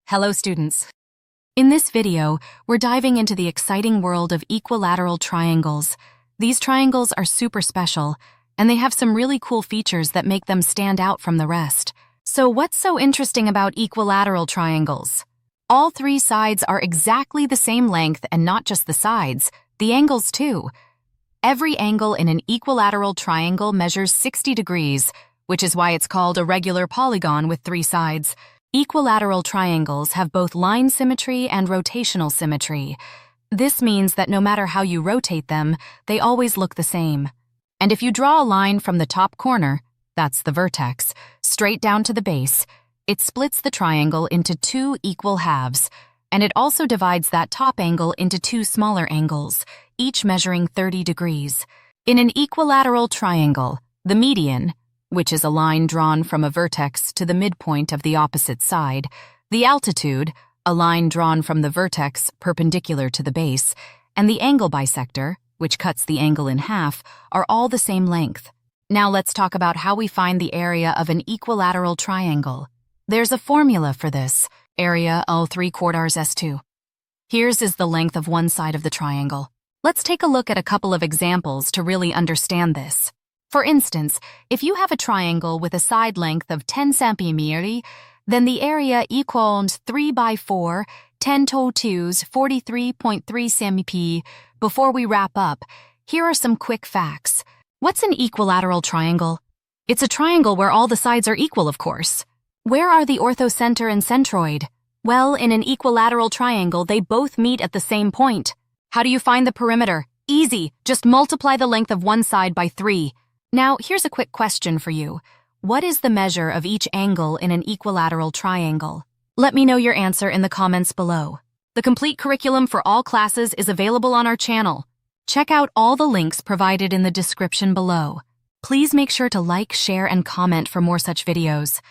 Hello students. In this video, we're diving into the exciting world of equilateral triangles. These triangles are super special, and they have some really cool features that make them stand out from the rest. So what's so interesting about equilateral triangles? All three sides are exactly the same length, and not just the sides, the angles too. Every angle in an equilateral triangle measures 60 degrees, which is why it's called a regular polygon with three sides. Equilateral triangles have both line symmetry and rotational symmetry. This means that no matter how you rotate them, they always look the same. And if you draw a line from the top corner, that's the vertex, straight down to the base, it splits the triangle into two equal halves, and it also divides that top angle into two smaller angles, each measuring 30 degrees. In an equilateral triangle, the median, which is a line drawn from a vertex to the midpoint of the opposite side, the altitude, a line drawn from the vertex perpendicular to the base, and the angle bisector, which cuts the angle in half, are all the same length. Now let's talk about how we find the area of an equilateral triangle. There's a formula for this, area L 3/4 S2. Here's is the length of one side of the triangle. Let's take a look at a couple of examples to really understand this. For instance, if you have a triangle with a side length of 10 centimeters, then the area equals 3 by 4, 10 to 2's 43.3 cm. Before we wrap up, here are some quick facts. What's an equilateral triangle? It's a triangle where all the sides are equal, of course. Where are the orthocenter and centroid? Well, in an equilateral triangle, they both meet at the same point. How do you find the perimeter? Easy, just multiply the length of one side by 3. Now, here's a quick question for you. What is the measure of each angle in an equilateral triangle? Let me know your answer in the comments below. The complete curriculum for all classes is available on our channel. Check out all the links provided in the description below. Please make sure to like, share, and comment for more such videos.